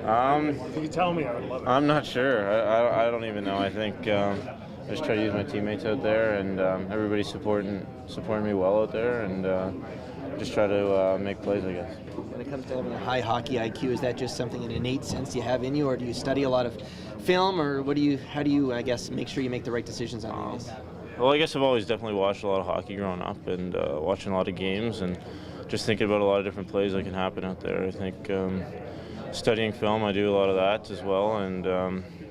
If you tell me, I would love it. I'm not sure. I don't even know. I think I just try to use my teammates out there, and everybody's supporting me well out there, and just try to make plays, I guess. When it comes to having a high hockey IQ, is that just something, an innate sense you have in you, or do you study a lot of film, or how do you, I guess, make sure you make the right decisions on the ice? Well, I guess I've always definitely watched a lot of hockey growing up, and watching a lot of games, and just thinking about a lot of different plays that can happen out there. I think studying film, I do a lot of that as well, and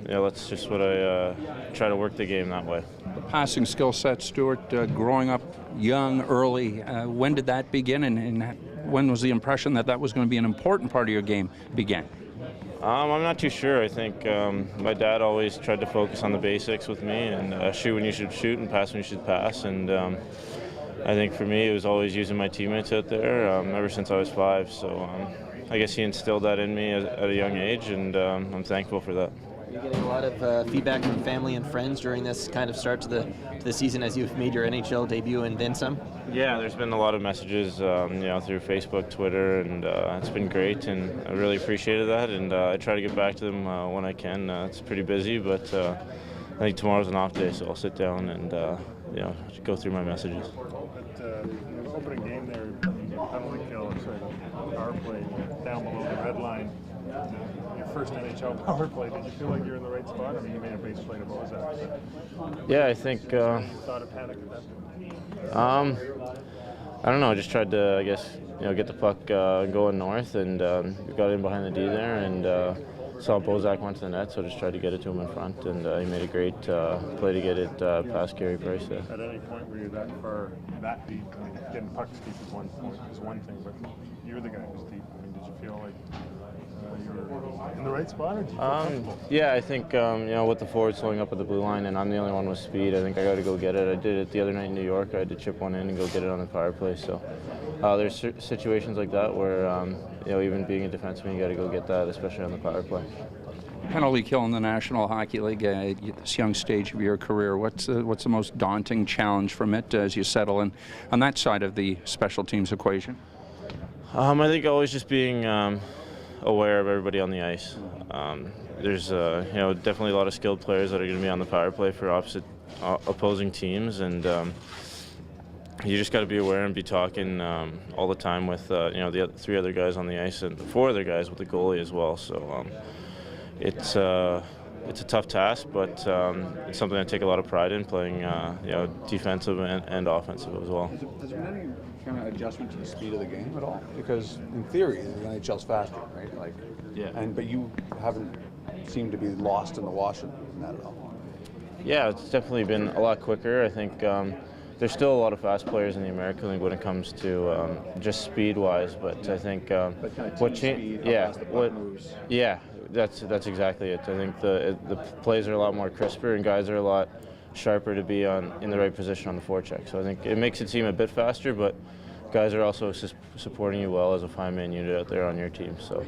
yeah, that's just what I try to work the game that way. The passing skill set, Stuart, growing up young, early, when did that begin, and when was the impression that was going to be an important part of your game began? I'm not too sure. I think my dad always tried to focus on the basics with me, and shoot when you should shoot and pass when you should pass. And I think for me, it was always using my teammates out there ever since I was 5. So I guess he instilled that in me at a young age, and I'm thankful for that. Are you getting a lot of feedback from family and friends during this kind of start to the season as you've made your NHL debut and then some? Yeah, there's been a lot of messages, through Facebook, Twitter, and it's been great, and I really appreciated that. And I try to get back to them when I can. It's pretty busy, but I think tomorrow's an off day, so I'll sit down and go through my messages. But the opening game there, penalty kill, power play down below the red line. Your first NHL power play. Did you feel like you're in the right spot? I mean, you made a base play to Bozak. Yeah, I think. You thought of panic at that point? I don't know. I just tried to, I guess, get the puck going north, and got in behind the D there, and saw Bozak went to the net, so just tried to get it to him in front, and he made a great play to get it past Carey Price there. At any point were you that far, that deep? I mean, getting pucks deep is one thing, but you're the guy who's deep. I mean, did you feel like you were in the right spot, or did you feel comfortable? Yeah, I think with the forwards slowing up at the blue line, and I'm the only one with speed, I think I got to go get it. I did it the other night in New York. I had to chip one in and go get it on the power play. So there's situations like that where even being a defenseman, you got to go get that, especially on the power play. Penalty kill in the National Hockey League at this young stage of your career. What's the most daunting challenge from it as you settle in on that side of the special teams equation? I think always just being aware of everybody on the ice. There's definitely a lot of skilled players that are going to be on the power play for opposing teams, and you just got to be aware and be talking all the time with the 3 other guys on the ice and 4 other guys with the goalie as well. So it's a tough task, but it's something I take a lot of pride in, playing defensive and offensive as well. Has there been any kind of adjustment to the speed of the game at all? Because in theory, the NHL's faster, right? But you haven't seemed to be lost in the wash in that at all. Yeah, it's definitely been a lot quicker. I think there's still a lot of fast players in the American League when it comes to just speed-wise, but I think what changed? Yeah, that's exactly it. I think the plays are a lot more crisper, and guys are a lot sharper to be in the right position on the forecheck. So I think it makes it seem a bit faster, but guys are also supporting you well as a 5-man unit out there on your team. So.